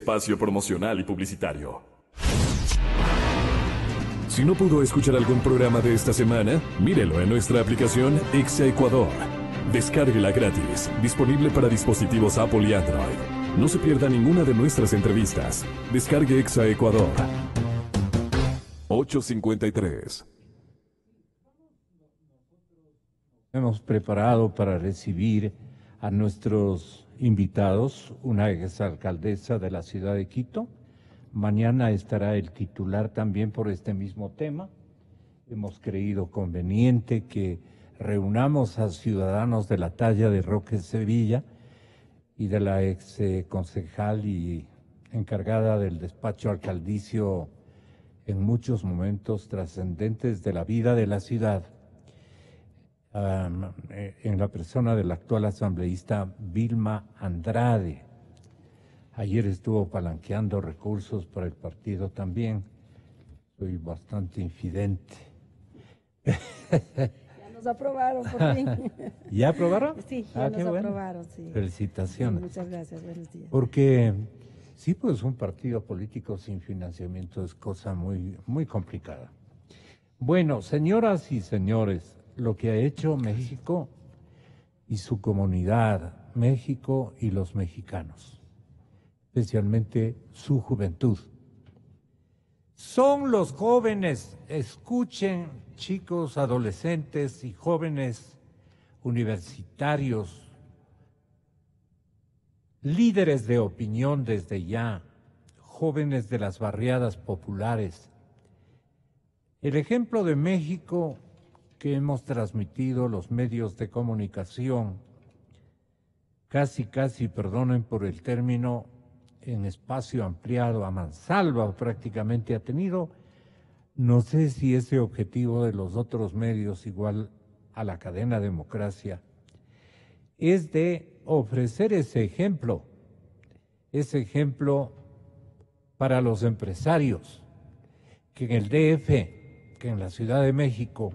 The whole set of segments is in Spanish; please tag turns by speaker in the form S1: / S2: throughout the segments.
S1: Espacio promocional y publicitario. Si no pudo escuchar algún programa de esta semana, mírelo en nuestra aplicación Exa Ecuador. Descárguela gratis, disponible para dispositivos Apple y Android. No se pierda ninguna de nuestras entrevistas. Descargue Exa Ecuador. 8:53.
S2: Hemos preparado para recibir a nuestros invitados, una exalcaldesa de la ciudad de Quito. Mañana estará el titular también por este mismo tema. Hemos creído conveniente que reunamos a ciudadanos de la talla de Roque Sevilla y de la ex concejal y encargada del despacho alcaldicio en muchos momentos trascendentes de la vida de la ciudad, en la persona del actual asambleísta Vilma Andrade. Ayer estuvo palanqueando recursos para el partido también. Soy bastante infidente.
S3: Ya nos aprobaron por fin.
S2: ¿Ya aprobaron?
S3: Sí, ya nos aprobaron, sí.
S2: Felicitaciones.
S3: Sí, muchas gracias, buenos días.
S2: Porque sí, pues un partido político sin financiamiento es cosa muy, muy complicada. Bueno, señoras y señores, lo que ha hecho México y su comunidad, México y los mexicanos, especialmente su juventud. Son los jóvenes, escuchen, chicos, adolescentes y jóvenes universitarios, líderes de opinión desde ya, jóvenes de las barriadas populares. El ejemplo de México que hemos transmitido los medios de comunicación, casi, perdonen por el término, en espacio ampliado, a mansalva prácticamente ha tenido, no sé si ese objetivo de los otros medios, igual a la cadena Democracia, es de ofrecer ese ejemplo para los empresarios, que en el DF, que en la Ciudad de México,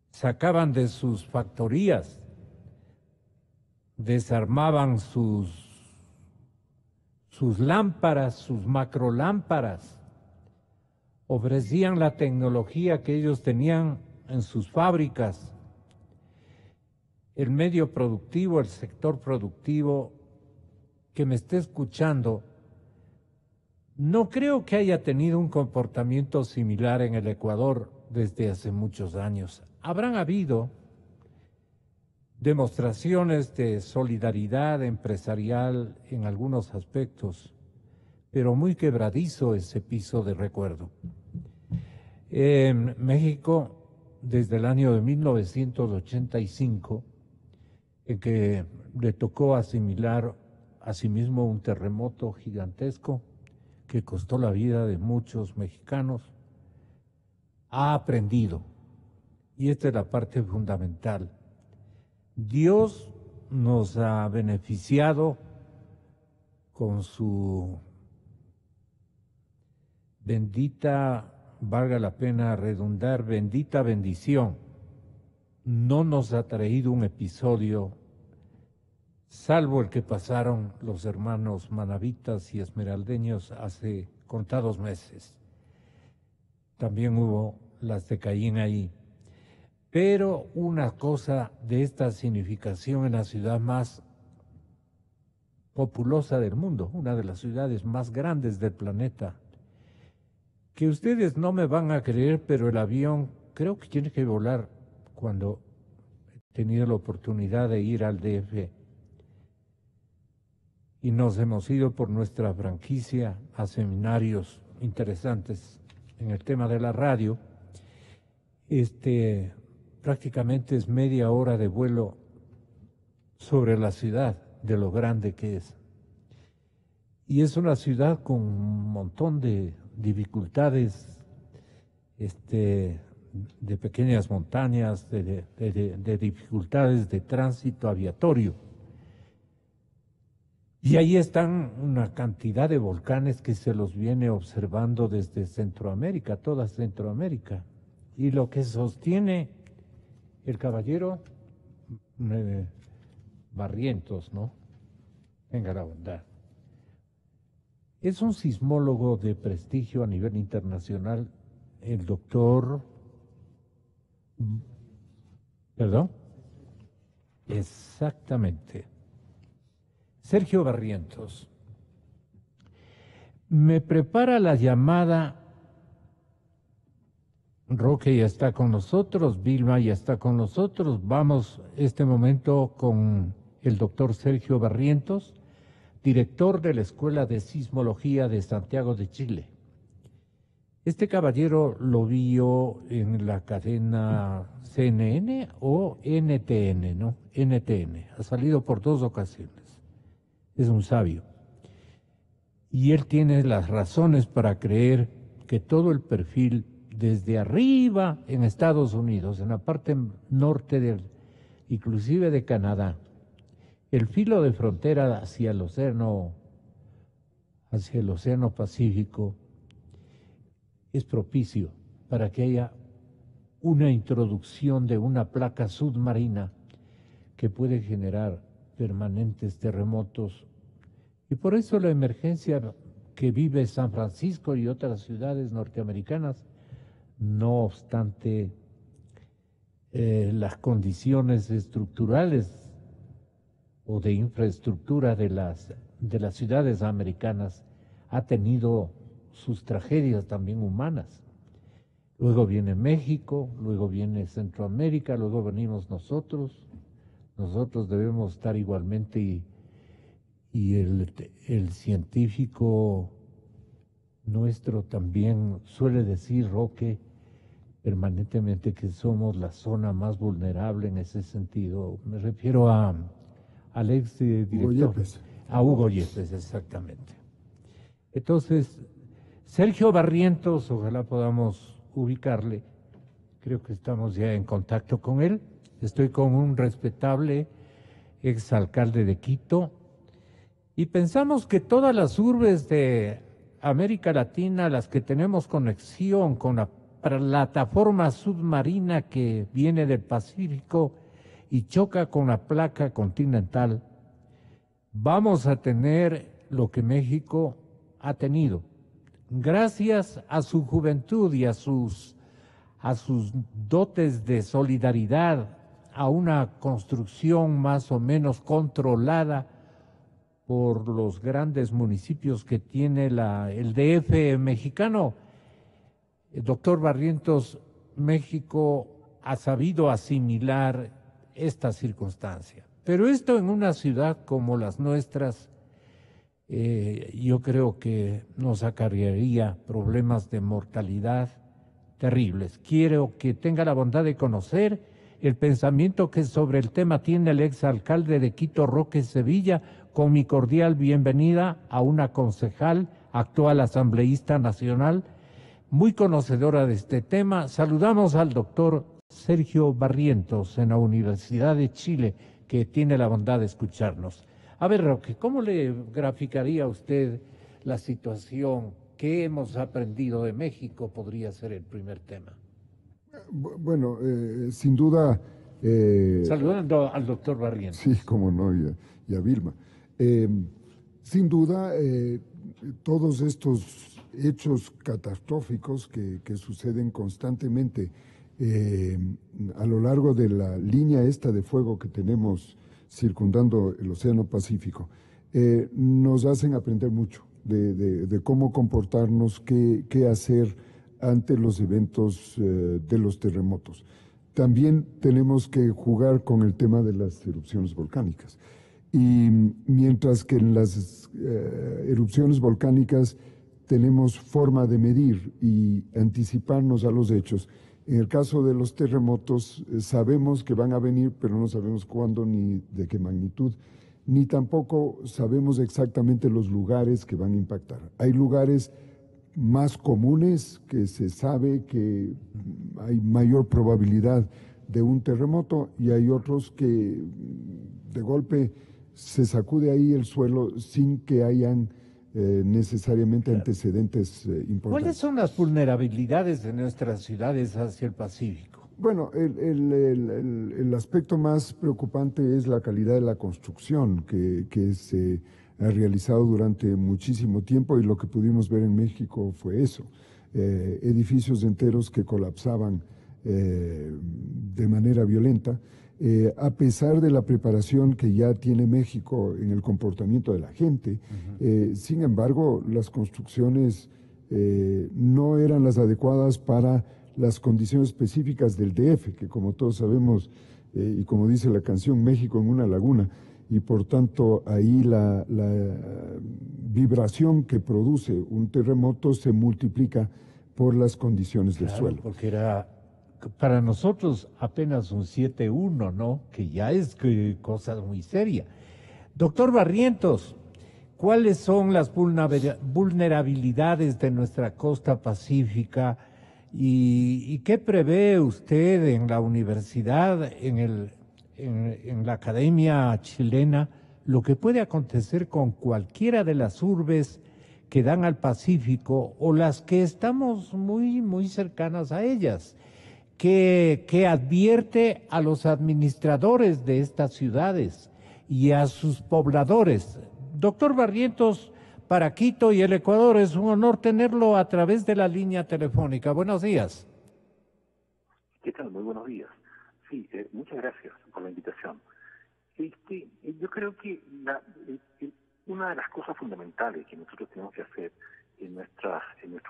S2: sacaban de sus factorías, desarmaban sus lámparas, sus macrolámparas, ofrecían la tecnología que ellos tenían en sus fábricas. El medio productivo, el sector productivo que me esté escuchando, no creo que haya tenido un comportamiento similar en el Ecuador desde hace muchos años. Habrán habido demostraciones de solidaridad empresarial en algunos aspectos, pero muy quebradizo ese piso de recuerdo. En México, desde el año de 1985, en que le tocó asimilar a sí mismo un terremoto gigantesco que costó la vida de muchos mexicanos, ha aprendido, y esta es la parte fundamental. Dios nos ha beneficiado con su bendita, valga la pena redundar, bendita bendición. No nos ha traído un episodio, salvo el que pasaron los hermanos manavitas y esmeraldeños hace contados meses. También hubo las de Caín ahí. Pero una cosa de esta significación en la ciudad más populosa del mundo, una de las ciudades más grandes del planeta, que ustedes no me van a creer, pero el avión creo que tiene que volar. Cuando he tenido la oportunidad de ir al DF y nos hemos ido por nuestra franquicia a seminarios interesantes en el tema de la radio, prácticamente es media hora de vuelo sobre la ciudad, de lo grande que es. Y es una ciudad con un montón de dificultades, de pequeñas montañas, de dificultades de tránsito aviatorio. Y ahí están una cantidad de volcanes que se los viene observando desde Centroamérica, toda Centroamérica. Y lo que sostiene el caballero Barrientos, ¿no? Tenga la bondad. Es un sismólogo de prestigio a nivel internacional, el doctor... ¿Perdón? Exactamente. Sergio Barrientos. Me prepara la llamada. Roque ya está con nosotros, Vilma ya está con nosotros. Vamos este momento con el doctor Sergio Barrientos, director de la Escuela de Sismología de Santiago de Chile. Este caballero lo vio en la cadena CNN o NTN, ¿no? NTN. Ha salido por 2 ocasiones. Es un sabio. Y él tiene las razones para creer que todo el perfil desde arriba en Estados Unidos, en la parte norte inclusive de Canadá, el filo de frontera hacia el océano Pacífico, es propicio para que haya una introducción de una placa submarina que puede generar permanentes terremotos. Y por eso la emergencia que vive San Francisco y otras ciudades norteamericanas, no obstante las condiciones estructurales o de infraestructura de las ciudades americanas, ha tenido sus tragedias también humanas. Luego viene México, luego viene Centroamérica, luego venimos nosotros. Nosotros debemos estar igualmente y el científico nuestro también suele decir, Roque, permanentemente que somos la zona más vulnerable en ese sentido. Me refiero al ex director,
S4: Hugo Yepes.
S2: A Hugo Yepes, exactamente. Entonces, Sergio Barrientos, ojalá podamos ubicarle, creo que estamos ya en contacto con él. Estoy con un respetable exalcalde de Quito y pensamos que todas las urbes de América Latina, las que tenemos conexión con la plataforma submarina que viene del Pacífico y choca con la placa continental, vamos a tener lo que México ha tenido. Gracias a su juventud y a sus dotes de solidaridad, a una construcción más o menos controlada por los grandes municipios que tiene el DF mexicano. El doctor Barrientos, México ha sabido asimilar esta circunstancia. Pero esto en una ciudad como las nuestras, yo creo que nos acarrearía problemas de mortalidad terribles. Quiero que tenga la bondad de conocer el pensamiento que sobre el tema tiene el exalcalde de Quito, Roque Sevilla, con mi cordial bienvenida a una concejal, actual asambleísta nacional, muy conocedora de este tema. Saludamos al doctor Sergio Barrientos en la Universidad de Chile, que tiene la bondad de escucharnos. A ver, Roque, ¿cómo le graficaría a usted la situación que hemos aprendido de México? Podría ser el primer tema.
S4: Bueno, sin duda...
S2: Saludando al doctor Barrientos.
S4: Sí, cómo no, y a Vilma. Sin duda, todos estos hechos catastróficos que suceden constantemente a lo largo de la línea esta de fuego que tenemos circundando el Océano Pacífico, nos hacen aprender mucho de cómo comportarnos, qué hacer ante los eventos de los terremotos. También tenemos que jugar con el tema de las erupciones volcánicas. Y mientras que en las erupciones volcánicas tenemos forma de medir y anticiparnos a los hechos, en el caso de los terremotos sabemos que van a venir, pero no sabemos cuándo ni de qué magnitud, ni tampoco sabemos exactamente los lugares que van a impactar. Hay lugares más comunes que se sabe que hay mayor probabilidad de un terremoto y hay otros que de golpe se sacude ahí el suelo sin que hayan necesariamente antecedentes importantes.
S2: ¿Cuáles son las vulnerabilidades de nuestras ciudades hacia el Pacífico?
S4: Bueno, el aspecto más preocupante es la calidad de la construcción que se ha realizado durante muchísimo tiempo, y lo que pudimos ver en México fue eso, edificios enteros que colapsaban de manera violenta, a pesar de la preparación que ya tiene México en el comportamiento de la gente. Sin embargo, las construcciones no eran las adecuadas para las condiciones específicas del DF, que como todos sabemos, y como dice la canción, México en una laguna, y por tanto ahí la vibración que produce un terremoto se multiplica por las condiciones del suelo.
S2: Porque era para nosotros apenas un 7.1, ¿no? Que ya es cosa muy seria. Doctor Barrientos, ¿cuáles son las vulnerabilidades de nuestra costa pacífica y qué prevé usted en la universidad, en la academia chilena, lo que puede acontecer con cualquiera de las urbes que dan al Pacífico o las que estamos muy, muy cercanas a ellas? Que advierte a los administradores de estas ciudades y a sus pobladores. Doctor Barrientos, para Quito y el Ecuador es un honor tenerlo a través de la línea telefónica. Buenos días.
S5: ¿Qué tal? Muy buenos días. Sí, muchas gracias por la invitación. Yo creo que una de las cosas fundamentales que nosotros tenemos que hacer en nuestros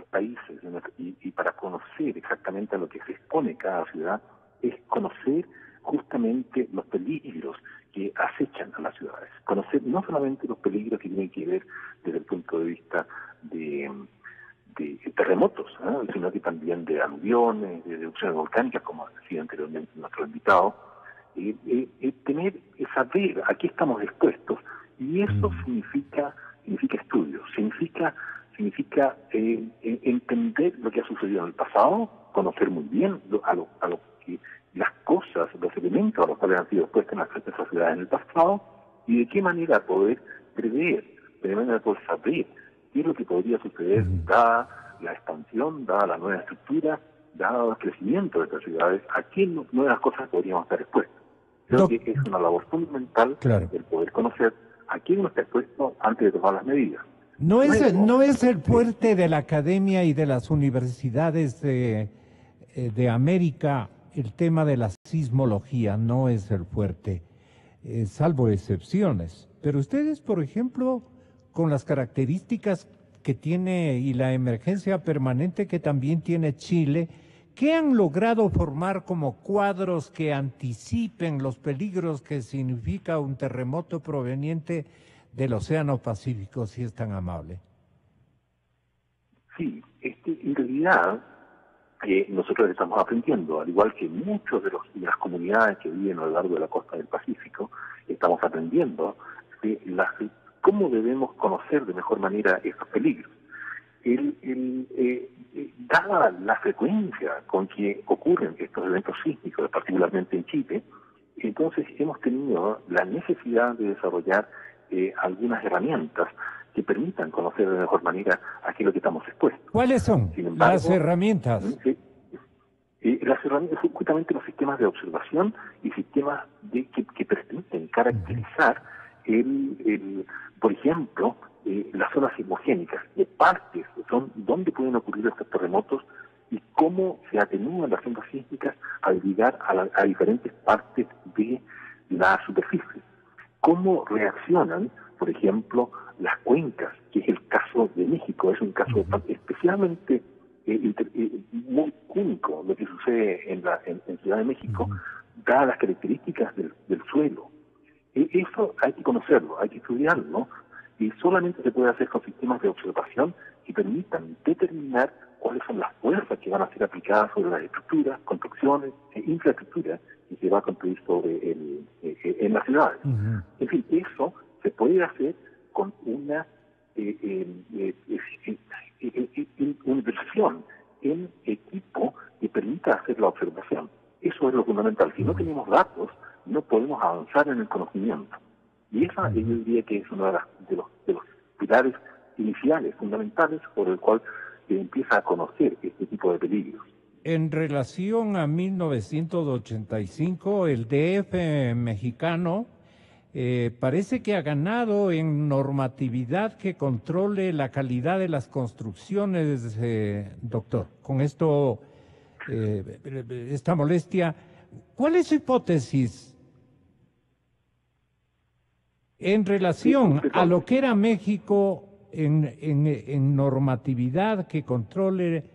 S5: países y para conocer exactamente a lo que se expone cada ciudad es conocer justamente los peligros que acechan a las ciudades. Conocer no solamente los peligros que tienen que ver desde el punto de vista de terremotos, sino que también de aluviones, de erupciones volcánicas, como decía anteriormente nuestro invitado, saber a qué estamos expuestos, y eso significa estudio, significa entender lo que ha sucedido en el pasado, conocer muy bien a lo que las cosas, los elementos a los cuales han sido expuestas en nuestras ciudades en el pasado, y de qué manera poder prever, de manera poder saber qué es lo que podría suceder dada la expansión, dada la nueva estructura, dado el crecimiento de estas ciudades, a qué nuevas cosas podríamos estar expuestos. Creo que es una labor fundamental el poder conocer a quién uno está expuesto antes de tomar las medidas.
S2: No es el fuerte de la academia y de las universidades de América el tema de la sismología, no es el fuerte, salvo excepciones. Pero ustedes, por ejemplo, con las características que tiene y la emergencia permanente que también tiene Chile, ¿qué han logrado formar como cuadros que anticipen los peligros que significa un terremoto proveniente del Océano Pacífico, si es tan amable?
S5: Sí, en realidad nosotros estamos aprendiendo, al igual que muchos de las comunidades que viven a lo largo de la costa del Pacífico, estamos aprendiendo cómo debemos conocer de mejor manera esos peligros. Dada la frecuencia con que ocurren estos eventos sísmicos, particularmente en Chile, entonces hemos tenido la necesidad de desarrollar algunas herramientas que permitan conocer de mejor manera a qué es lo que estamos expuestos.
S2: ¿Cuáles son las herramientas?
S5: Las herramientas son justamente los sistemas de observación y sistemas que permiten caracterizar por ejemplo, las zonas sismogénicas, de partes son donde pueden ocurrir estos terremotos y cómo se atenúan las ondas sísmicas al llegar a diferentes partes de la superficie. Cómo reaccionan, por ejemplo, las cuencas, que es el caso de México, es un caso especialmente muy único lo que sucede en Ciudad de México, dadas las características del suelo. Eso hay que conocerlo, hay que estudiarlo, ¿no? Y solamente se puede hacer con sistemas de observación que permitan determinar cuáles son las fuerzas que van a ser aplicadas sobre las estructuras, construcciones e infraestructuras que se va a construir en las ciudades. En fin, eso se puede hacer con una inversión en equipo que permita hacer la observación. Eso es lo fundamental. Si no tenemos datos, no podemos avanzar en el conocimiento. Y esa yo diría que es uno de los pilares iniciales, fundamentales, por el cual se empieza a conocer este tipo de peligros.
S2: En relación a 1985, el DF mexicano parece que ha ganado en normatividad que controle la calidad de las construcciones, doctor. Con esto, esta molestia, ¿cuál es su hipótesis en relación a lo que era México en normatividad que controle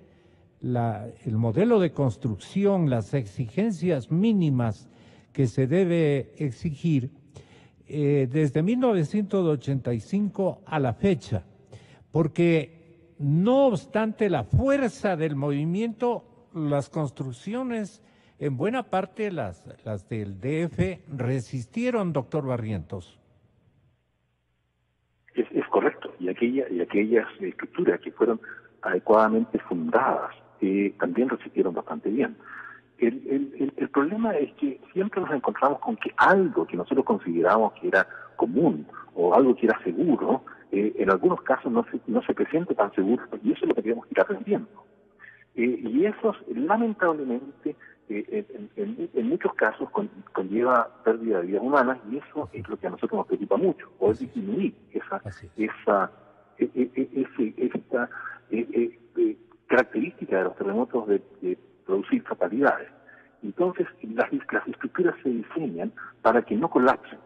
S2: el modelo de construcción, las exigencias mínimas que se debe exigir desde 1985 a la fecha? Porque no obstante la fuerza del movimiento, las construcciones, en buena parte las del DF, resistieron, doctor Barrientos.
S5: Es correcto, y aquellas estructuras que fueron adecuadamente fundadas también resistieron bastante bien. El problema es que siempre nos encontramos con que algo que nosotros consideramos que era común o algo que era seguro, en algunos casos no se presenta tan seguro, y eso es lo que tenemos que ir aprendiendo. Y eso, lamentablemente, en muchos casos conlleva pérdida de vidas humanas, y eso es lo que a nosotros nos preocupa mucho, poder disminuir esta característica de los terremotos de producir fatalidades. Entonces, las estructuras se diseñan para que no colapsen,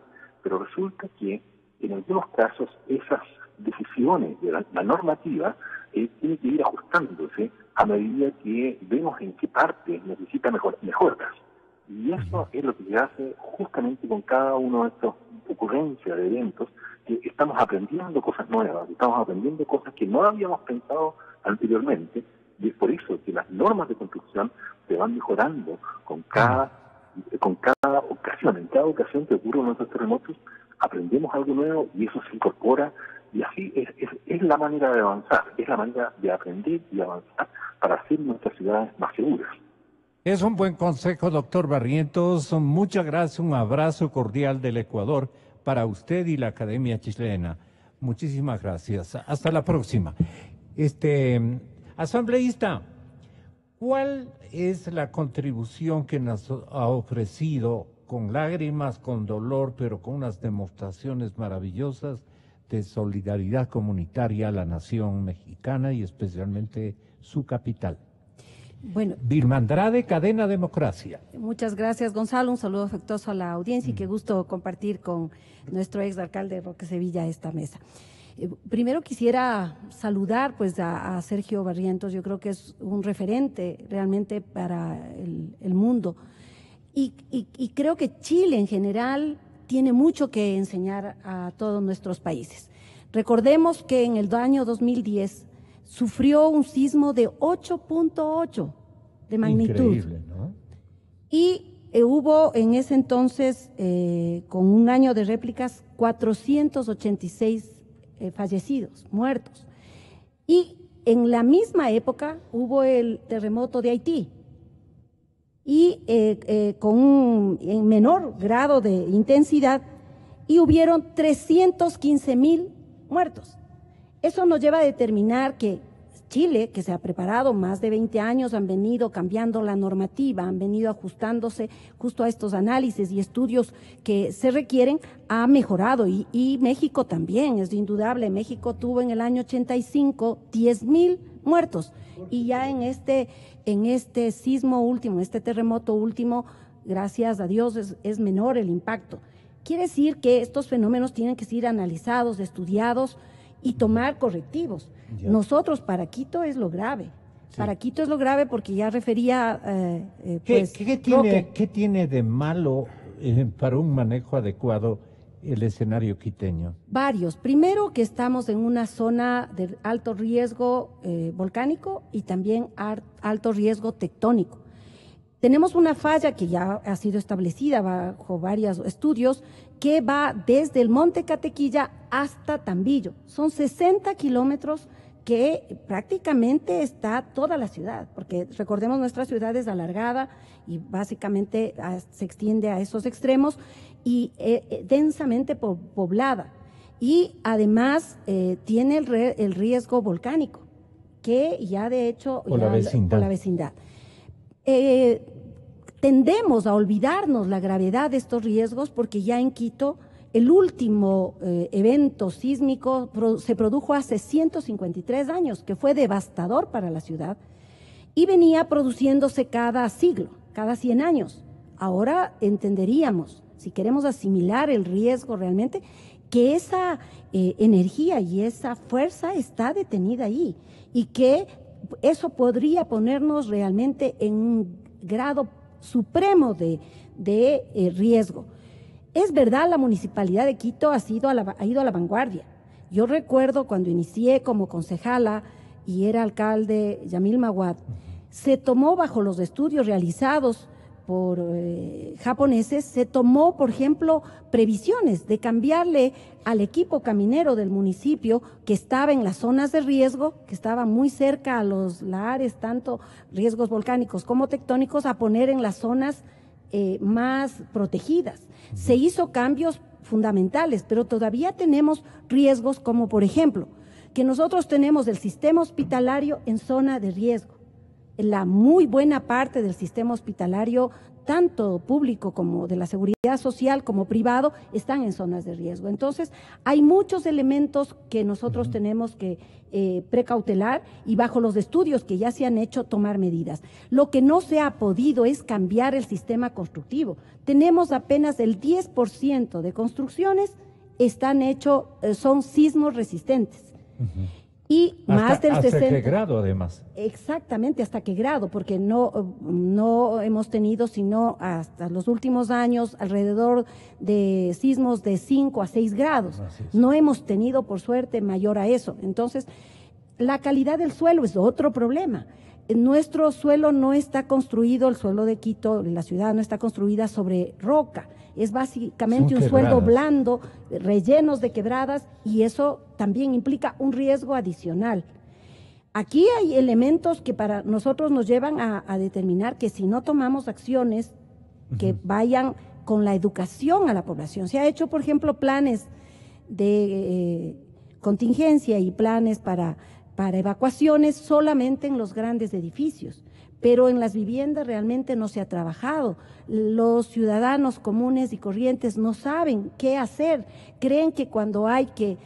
S5: pero resulta que en algunos casos esas decisiones de la normativa tienen que ir ajustándose a medida que vemos en qué parte necesita mejoras. Y eso es lo que se hace justamente con cada uno de estos ocurrencias de eventos, que estamos aprendiendo cosas nuevas, estamos aprendiendo cosas que no habíamos pensado anteriormente, y es por eso que las normas de construcción se van mejorando con cada ocasión. En cada ocasión que ocurren nuestros terremotos, aprendemos algo nuevo y eso se incorpora, y así es la manera de avanzar, es la manera de aprender y avanzar para hacer nuestras ciudades más seguras.
S2: Es un buen consejo, doctor Barrientos. Muchas gracias, un abrazo cordial del Ecuador para usted y la Academia Chilena. Muchísimas gracias. Hasta la próxima. Asambleísta, ¿cuál es la contribución que nos ha ofrecido con lágrimas, con dolor, pero con unas demostraciones maravillosas de solidaridad comunitaria a la nación mexicana y especialmente su capital?
S3: Bueno,
S2: Vilma Andrade, Cadena Democracia.
S3: muchas gracias, Gonzalo. Un saludo afectuoso a la audiencia y qué gusto compartir con nuestro exalcalde Roque Sevilla esta mesa. Primero quisiera saludar pues a Sergio Barrientos. Yo creo que es un referente realmente para el mundo y creo que Chile en general tiene mucho que enseñar a todos nuestros países. Recordemos que en el año 2010 sufrió un sismo de 8.8 de magnitud.
S2: Increíble, ¿no?
S3: Y hubo en ese entonces, con un año de réplicas, 486 fallecidos, muertos. Y en la misma época hubo el terremoto de Haití y en menor grado de intensidad, y hubieron 315,000 muertos. Eso nos lleva a determinar que Chile, que se ha preparado más de 20 años, han venido cambiando la normativa, han venido ajustándose justo a estos análisis y estudios que se requieren, ha mejorado y México también, es indudable. México tuvo en el año 85 10,000 muertos y ya en este sismo último, este terremoto último, gracias a Dios es menor el impacto. Quiere decir que estos fenómenos tienen que ser analizados, estudiados y tomar correctivos.
S2: Ya.
S3: Nosotros, para Quito es lo grave. Sí. Para Quito es lo grave porque ya refería, pues...
S2: ¿Qué tiene de malo para un manejo adecuado el escenario quiteño?
S3: Varios. Primero, que estamos en una zona de alto riesgo volcánico y también alto riesgo tectónico. Tenemos una falla que ya ha sido establecida bajo varios estudios, que va desde el Monte Catequilla hasta Tambillo. Son 60 kilómetros que prácticamente está toda la ciudad, porque recordemos, nuestra ciudad es alargada y básicamente se extiende a esos extremos y densamente poblada. Y además tiene el riesgo volcánico, que ya de hecho...
S2: Por la
S3: vecindad. Tendemos a olvidarnos la gravedad de estos riesgos porque ya en Quito El último evento sísmico se produjo hace 153 años, que fue devastador para la ciudad, y venía produciéndose cada siglo, cada 100 años. Ahora entenderíamos, si queremos asimilar el riesgo realmente, que esa energía y esa fuerza está detenida ahí y que eso podría ponernos realmente en un grado supremo de riesgo. Es verdad, la Municipalidad de Quito ha ido a la vanguardia. Yo recuerdo cuando inicié como concejala y era alcalde Yamil Maguad, se tomó bajo los estudios realizados por japoneses, se tomó, por ejemplo, previsiones de cambiarle al equipo caminero del municipio que estaba en las zonas de riesgo, que estaba muy cerca a los lahares, tanto riesgos volcánicos como tectónicos, a poner en las zonas más protegidas. Se hizo cambios fundamentales, pero todavía tenemos riesgos como, por ejemplo, que nosotros tenemos el sistema hospitalario en zona de riesgo. La muy buena parte del sistema hospitalario, tanto público como de la seguridad social como privado, están en zonas de riesgo. Entonces, hay muchos elementos que nosotros tenemos que precautelar y bajo los estudios que ya se han hecho, tomar medidas. Lo que no se ha podido es cambiar el sistema constructivo. Tenemos apenas el 10% de construcciones son sismos resistentes. Y más del 60%.
S2: ¿Hasta qué grado, además?
S3: Exactamente, hasta qué grado, porque no hemos tenido, sino hasta los últimos años, alrededor de sismos de 5 a 6 grados. No hemos tenido, por suerte, mayor a eso. Entonces, la calidad del suelo es otro problema. Nuestro suelo no está construido, el suelo de Quito, la ciudad no está construida sobre roca. Es básicamente un suelo blando, rellenos de quebradas, y eso también implica un riesgo adicional. Aquí hay elementos que para nosotros nos llevan a determinar que si no tomamos acciones que vayan con la educación a la población. Se ha hecho, por ejemplo, planes de contingencia y planes para evacuaciones solamente en los grandes edificios, pero en las viviendas realmente no se ha trabajado. Los ciudadanos comunes y corrientes no saben qué hacer, creen que cuando hay que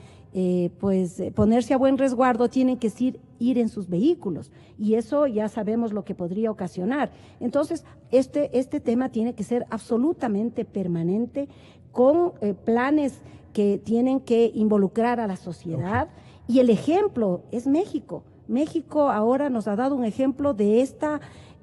S3: ponerse a buen resguardo tienen que ir en sus vehículos, y eso ya sabemos lo que podría ocasionar. Entonces, este tema tiene que ser absolutamente permanente, con planes que tienen que involucrar a la sociedad. Y el ejemplo es México. México ahora nos ha dado un ejemplo de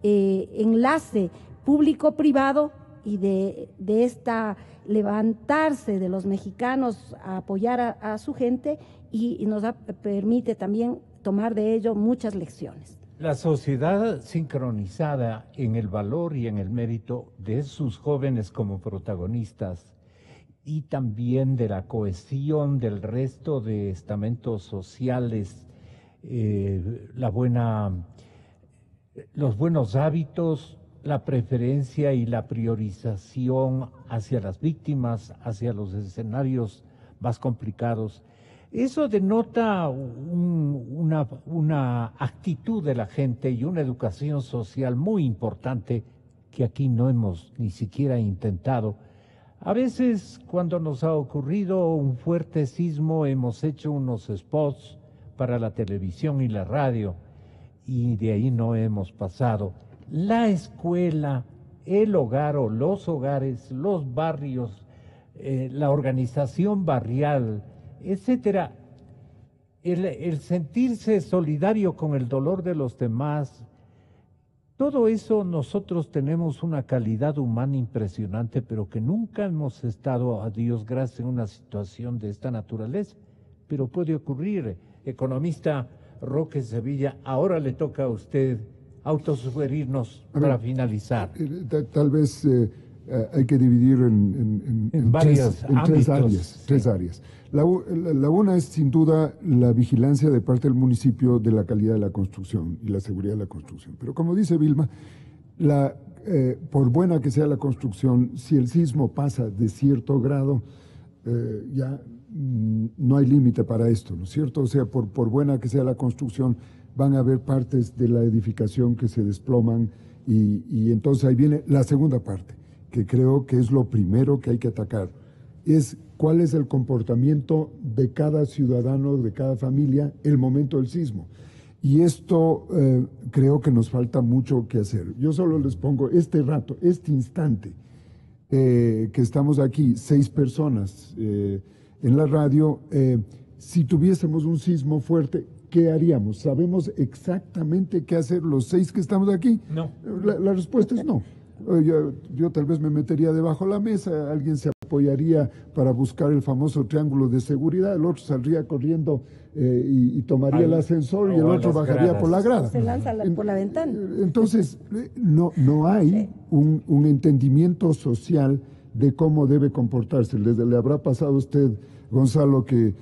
S3: enlace público-privado y de esta levantarse de los mexicanos a apoyar a su gente, y nos permite también tomar de ello muchas lecciones.
S2: La sociedad sincronizada en el valor y en el mérito de sus jóvenes como protagonistas, y también de la cohesión del resto de estamentos sociales, los buenos hábitos, la preferencia y la priorización hacia las víctimas, hacia los escenarios más complicados. Eso denota una actitud de la gente y una educación social muy importante que aquí no hemos ni siquiera intentado. A veces, cuando nos ha ocurrido un fuerte sismo, hemos hecho unos spots para la televisión y la radio, y de ahí no hemos pasado. La escuela, el hogar o los hogares, los barrios, la organización barrial, etcétera, el sentirse solidario con el dolor de los demás, todo eso nosotros tenemos una calidad humana impresionante, pero que nunca hemos estado, a Dios gracias, en una situación de esta naturaleza. Pero puede ocurrir. Economista Roque Sevilla, ahora le toca a usted autosugerirnos para finalizar.
S4: Tal vez hay que dividir en tres áreas. La una es sin duda la vigilancia de parte del municipio de la calidad de la construcción y la seguridad de la construcción. Pero como dice Vilma, por buena que sea la construcción, si el sismo pasa de cierto grado, ya no hay límite para esto, ¿no es cierto? O sea, por buena que sea la construcción, van a haber partes de la edificación que se desploman, y entonces ahí viene la segunda parte, que creo que es lo primero que hay que atacar, es cuál es el comportamiento de cada ciudadano, de cada familia, el momento del sismo. Y esto creo que nos falta mucho que hacer. Yo solo les pongo este rato, este instante, que estamos aquí, 6 personas en la radio, si tuviésemos un sismo fuerte, ¿qué haríamos? ¿Sabemos exactamente qué hacer los 6 que estamos aquí?
S2: No.
S4: La respuesta es no. Yo tal vez me metería debajo de la mesa, alguien se apoyaría para buscar el famoso triángulo de seguridad, el otro saldría corriendo y tomaría el ascensor y el otro bajaría por la grada.
S3: Se lanza por la ventana.
S4: Entonces, no hay un entendimiento social de cómo debe comportarse. Le habrá pasado a usted, Gonzalo, que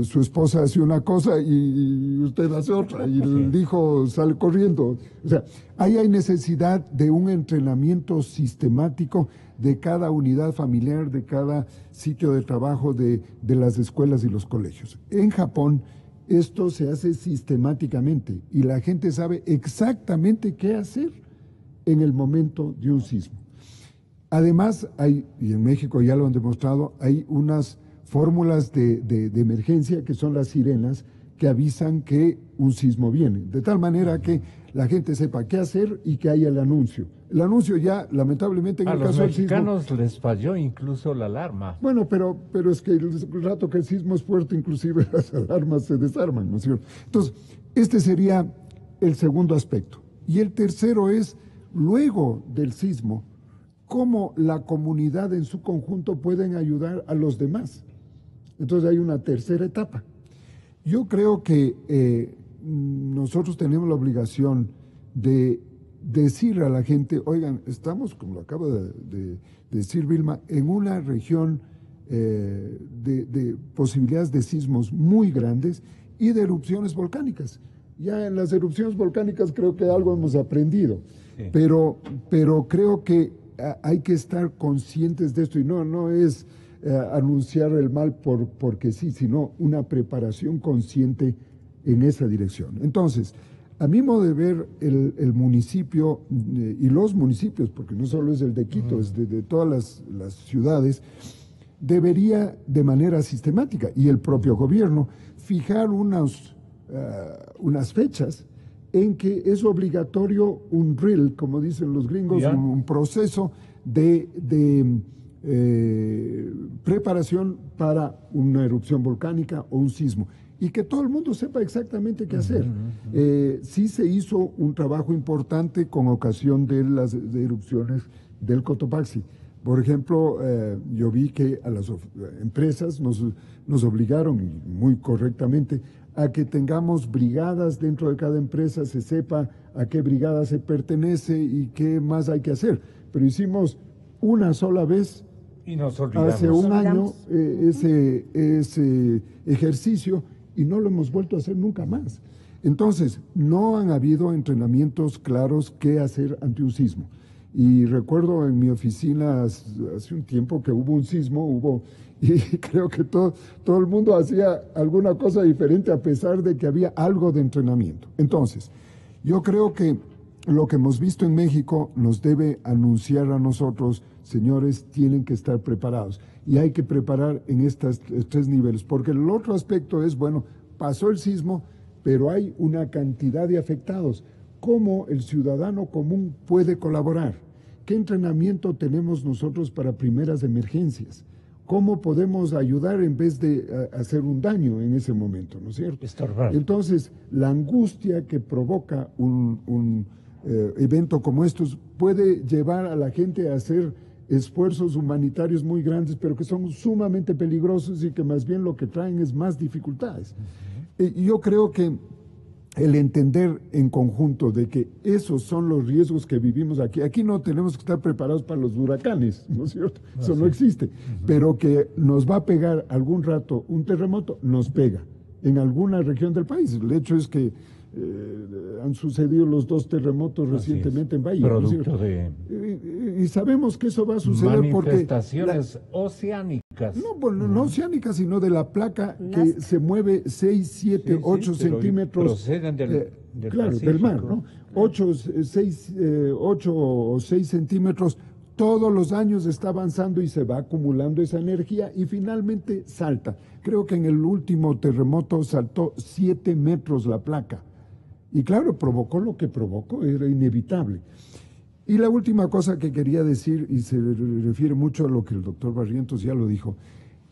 S4: su esposa hace una cosa y usted hace otra, y el hijo sale corriendo. O sea, ahí hay necesidad de un entrenamiento sistemático de cada unidad familiar, de cada sitio de trabajo, de las escuelas y los colegios. En Japón, esto se hace sistemáticamente y la gente sabe exactamente qué hacer en el momento de un sismo. Además, y en México ya lo han demostrado, hay unas fórmulas de emergencia que son las sirenas que avisan que un sismo viene, de tal manera que la gente sepa qué hacer y que haya el anuncio. El anuncio ya, lamentablemente, en el caso del sismo...
S2: A los mexicanos les falló incluso la alarma.
S4: Bueno, pero es que el rato que el sismo es fuerte, inclusive las alarmas se desarman, ¿no es cierto? Entonces, este sería el segundo aspecto. Y el tercero es, luego del sismo, cómo la comunidad en su conjunto pueden ayudar a los demás. Entonces hay una tercera etapa. Yo creo que nosotros tenemos la obligación de decir a la gente, oigan, estamos, como lo acaba de decir Vilma, en una región de posibilidades de sismos muy grandes y de erupciones volcánicas. Ya en las erupciones volcánicas creo que algo hemos aprendido, sí. pero creo que hay que estar conscientes de esto y no es anunciar el mal porque sí, sino una preparación consciente en esa dirección. Entonces, a mi modo de ver, el municipio y los municipios, porque no solo es el de Quito, es de todas las ciudades, debería de manera sistemática, y el propio gobierno, fijar unas fechas en que es obligatorio un drill, como dicen los gringos, un proceso de preparación para una erupción volcánica o un sismo, y que todo el mundo sepa exactamente qué hacer. Sí se hizo un trabajo importante con ocasión de las erupciones del Cotopaxi. Por ejemplo, yo vi que a las empresas nos obligaron, y muy correctamente, a que tengamos brigadas dentro de cada empresa, se sepa a qué brigada se pertenece y qué más hay que hacer. Pero hicimos una sola vez,
S2: y nos olvidamos.
S4: Hace un año, ese ejercicio, y no lo hemos vuelto a hacer nunca más. Entonces, no han habido entrenamientos claros qué hacer ante un sismo. Y recuerdo en mi oficina hace un tiempo que hubo un sismo, y creo que todo el mundo hacía alguna cosa diferente a pesar de que había algo de entrenamiento. Entonces, yo creo que lo que hemos visto en México nos debe anunciar a nosotros, señores, tienen que estar preparados. Y hay que preparar en estos 3 niveles, porque el otro aspecto es, bueno, pasó el sismo, pero hay una cantidad de afectados. ¿Cómo el ciudadano común puede colaborar? ¿Qué entrenamiento tenemos nosotros para primeras emergencias? ¿Cómo podemos ayudar en vez de hacer un daño en ese momento, ¿no es cierto?
S2: Estorbar.
S4: Entonces, la angustia que provoca un evento como estos puede llevar a la gente a hacer esfuerzos humanitarios muy grandes, pero que son sumamente peligrosos y que más bien lo que traen es más dificultades. Y yo creo que el entender en conjunto de que esos son los riesgos que vivimos aquí. Aquí no tenemos que estar preparados para los huracanes, ¿no es cierto? Eso no existe. Pero que nos va a pegar algún rato un terremoto, nos pega en alguna región del país. El hecho es que han sucedido los 2 terremotos recientemente en Bahía.
S2: Producto
S4: ¿no? Y sabemos que eso va a suceder porque...
S2: Manifestaciones oceánicas.
S4: No, bueno, no oceánicas, sino de la placa que se mueve 6, 7, 8 centímetros.
S2: Proceden del
S4: claro, del mar, ¿no? 8 o 6 centímetros todos los años está avanzando y se va acumulando esa energía y finalmente salta. Creo que en el último terremoto saltó 7 metros la placa. Y claro, provocó lo que provocó, era inevitable. Y la última cosa que quería decir, y se refiere mucho a lo que el doctor Barrientos ya lo dijo,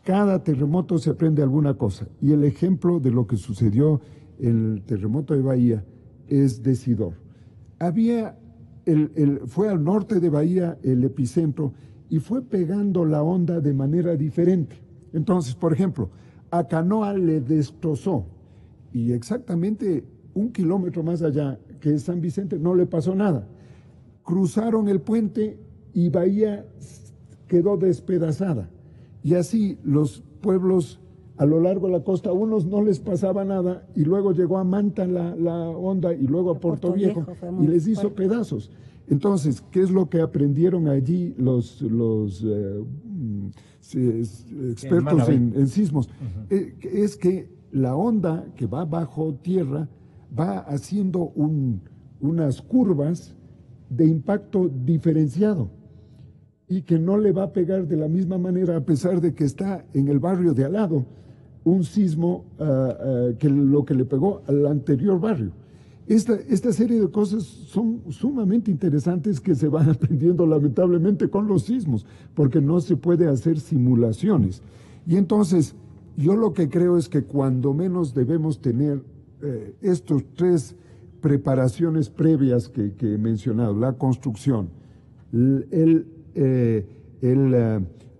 S4: cada terremoto se aprende alguna cosa. Y el ejemplo de lo que sucedió en el terremoto de Bahía es decidor. Fue al norte de Bahía el epicentro y fue pegando la onda de manera diferente. Entonces, por ejemplo, a Canoa le destrozó y exactamente 1 kilómetro más allá, que es San Vicente, no le pasó nada. Cruzaron el puente y Bahía quedó despedazada. Y así los pueblos a lo largo de la costa, a unos no les pasaba nada y luego llegó a Manta la onda y luego a Puerto Viejo y les hizo pedazos. Entonces, ¿qué es lo que aprendieron allí los expertos en sismos? Es que la onda que va bajo tierra va haciendo unas curvas de impacto diferenciado y que no le va a pegar de la misma manera a pesar de que está en el barrio de al lado un sismo que lo que le pegó al anterior barrio. Esta serie de cosas son sumamente interesantes que se van aprendiendo lamentablemente con los sismos, porque no se puede hacer simulaciones. Y entonces, yo lo que creo es que cuando menos debemos tener estos 3 preparaciones previas que he mencionado: la construcción,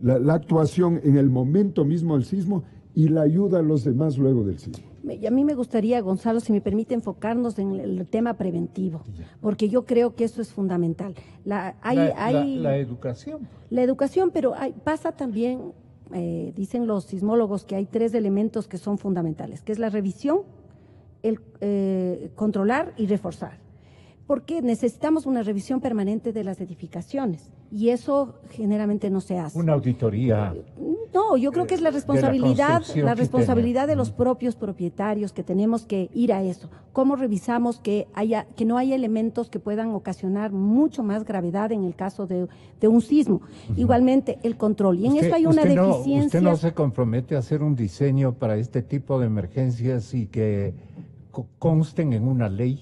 S4: la actuación en el momento mismo del sismo y la ayuda a los demás luego del sismo.
S3: A mí me gustaría, Gonzalo, si me permite, enfocarnos en el tema preventivo, porque yo creo que eso es fundamental. La
S2: educación.
S3: La educación, pero pasa también, dicen los sismólogos, que hay 3 elementos que son fundamentales, que es la revisión, el controlar y reforzar. Porque necesitamos una revisión permanente de las edificaciones y eso generalmente no se hace.
S2: Una auditoría.
S3: No, yo creo que es la responsabilidad de los propios propietarios, que tenemos que ir a eso. ¿Cómo revisamos que no haya elementos que puedan ocasionar mucho más gravedad en el caso de un sismo? Igualmente el control. Y en eso hay una deficiencia.
S2: ¿Usted no se compromete a hacer un diseño para este tipo de emergencias y que consten en una ley?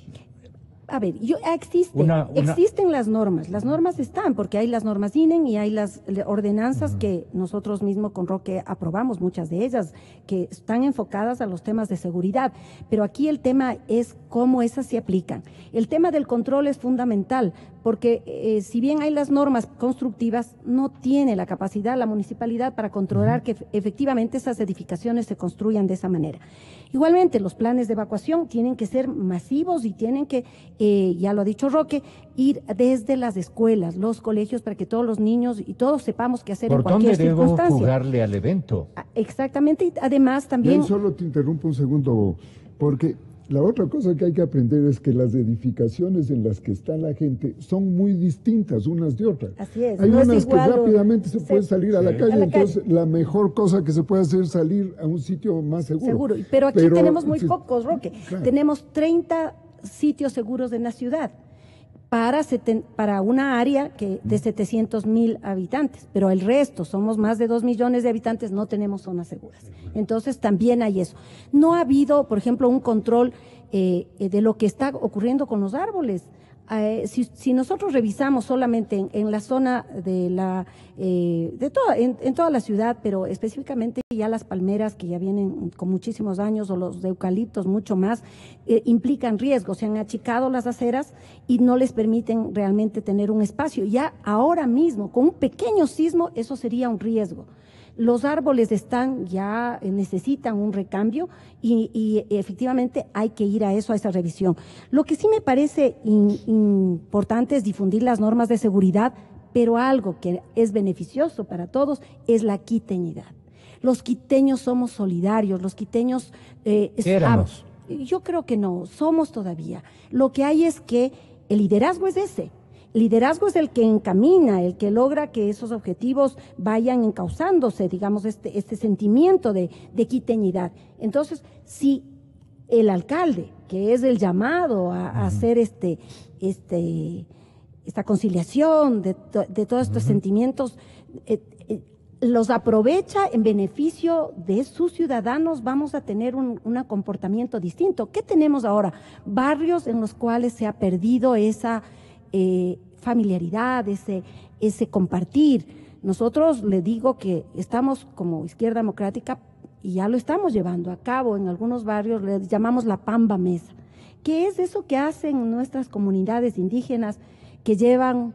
S3: A ver, existen las normas están, porque hay las normas INEN y hay las ordenanzas que nosotros mismos con Roque aprobamos, muchas de ellas, que están enfocadas a los temas de seguridad, pero aquí el tema es cómo esas se aplican. El tema del control es fundamental, porque si bien hay las normas constructivas, no tiene la capacidad la municipalidad para controlar que efectivamente esas edificaciones se construyan de esa manera. Igualmente, los planes de evacuación tienen que ser masivos y tienen que, ya lo ha dicho Roque, ir desde las escuelas, los colegios, para que todos los niños y todos sepamos qué hacer en cualquier circunstancia.
S2: ¿Por dónde debo jugarle al evento?
S3: Exactamente, y además también...
S4: Yo solo te interrumpo un segundo, porque la otra cosa que hay que aprender es que las edificaciones en las que está la gente son muy distintas unas de otras.
S3: Así es.
S4: Hay
S3: no
S4: unas
S3: es
S4: que
S3: igual,
S4: rápidamente se puede salir a la calle, entonces
S3: calle.
S4: la mejor cosa que se puede hacer es salir a un sitio más seguro.
S3: Seguro, pero aquí tenemos muy pocos, Roque. Claro. Tenemos 30 sitios seguros en la ciudad para una área de 700,000 habitantes, pero el resto, somos más de 2 millones de habitantes, no tenemos zonas seguras. Entonces también hay eso. No ha habido, por ejemplo, un control de lo que está ocurriendo con los árboles. Si nosotros revisamos solamente en la zona en toda la ciudad, pero específicamente ya las palmeras que ya vienen con muchísimos años, o los de eucaliptos mucho más, implican riesgos. Se han achicado las aceras y no les permiten realmente tener un espacio. Ya ahora mismo, con un pequeño sismo, eso sería un riesgo. Los árboles necesitan un recambio y efectivamente hay que ir a esa revisión. Lo que sí me parece importante es difundir las normas de seguridad, pero algo que es beneficioso para todos es la quiteñidad. Los quiteños somos solidarios, los quiteños...
S2: éramos.
S3: Yo creo que no, somos todavía. Lo que hay es que el liderazgo es ese. El liderazgo es el que encamina, el que logra que esos objetivos vayan encauzándose, digamos, este sentimiento de quiteñidad. Entonces, si el alcalde, que es el llamado a hacer esta conciliación de todos estos sentimientos, los aprovecha en beneficio de sus ciudadanos, vamos a tener un comportamiento distinto. ¿Qué tenemos ahora? Barrios en los cuales se ha perdido esa familiaridad, ese compartir. Nosotros le digo que estamos como Izquierda Democrática y ya lo estamos llevando a cabo en algunos barrios, le llamamos la Pamba Mesa, que es eso que hacen nuestras comunidades indígenas que llevan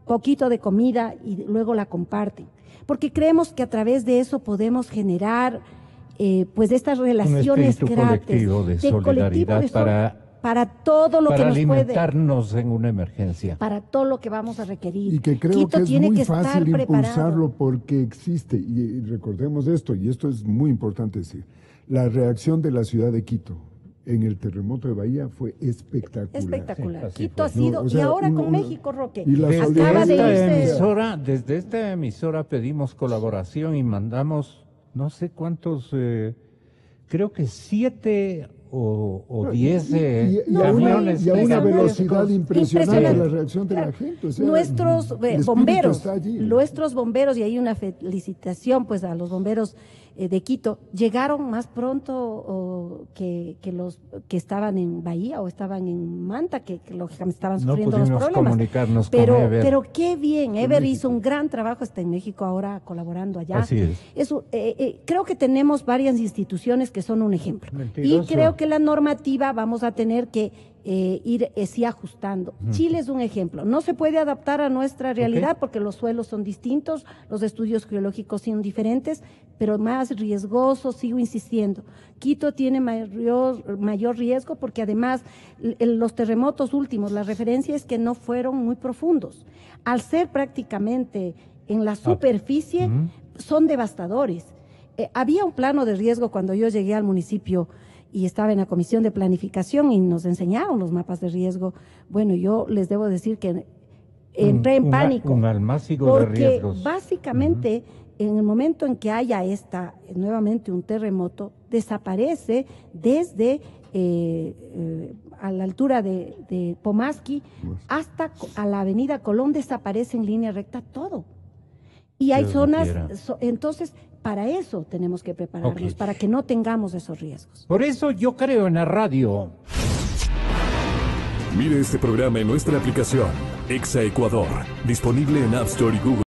S3: poquito de comida y luego la comparten. Porque creemos que a través de eso podemos generar pues estas relaciones
S2: colectivo de solidaridad
S3: para todo lo que nos
S2: alimentarnos en una emergencia.
S3: Para todo lo que vamos a requerir.
S4: Y que creo
S3: Quito
S4: que es
S3: tiene
S4: muy
S3: que
S4: fácil
S3: estar
S4: impulsarlo porque existe, y recordemos esto, y esto es muy importante decir, la reacción de la ciudad de Quito en el terremoto de Bahía fue espectacular.
S3: Espectacular.
S2: Sí,
S3: Quito ha
S2: fue.
S3: sido,
S4: No, o sea,
S3: y ahora con México, Roque, acaba de irse.
S2: Desde esta emisora pedimos colaboración y mandamos no sé cuántos, creo que 7 o 10 camiones.
S4: Y a una velocidad impresionante la
S3: Impresionante.
S4: reacción de la gente. O sea,
S3: Nuestros
S4: el espíritu
S3: bomberos,
S4: está allí.
S3: nuestros bomberos, y hay una felicitación pues a los bomberos de Quito, llegaron más pronto que los que estaban en Bahía o estaban en Manta, que lógicamente estaban sufriendo los problemas.
S2: Comunicarnos
S3: pero,
S2: con Ever.
S3: pero qué bien, Ever hizo un gran trabajo, está en México ahora colaborando allá.
S2: Así es.
S3: Creo que tenemos varias instituciones que son un ejemplo.
S2: Mentiroso.
S3: Y creo que la normativa vamos a tener que ir sí ajustando. Chile es un ejemplo. No se puede adaptar a nuestra realidad porque los suelos son distintos, los estudios geológicos son diferentes, pero más riesgoso, sigo insistiendo. Quito tiene mayor riesgo porque además los terremotos últimos, la referencia es que no fueron muy profundos. Al ser prácticamente en la superficie, son devastadores. Había un plano de riesgo cuando yo llegué al municipio y estaba en la comisión de planificación y nos enseñaron los mapas de riesgo. Bueno, yo les debo decir que entré en pánico.
S2: Un almácigo de riesgos.
S3: Porque básicamente en el momento en que haya nuevamente un terremoto, desaparece desde a la altura de Pomasqui hasta a la avenida Colón, desaparece en línea recta todo. Y hay zonas, entonces para eso tenemos que prepararnos, para que no tengamos esos riesgos.
S2: Por eso yo creo en la radio.
S1: Mire este programa en nuestra aplicación, Exa Ecuador, disponible en App Store y Google.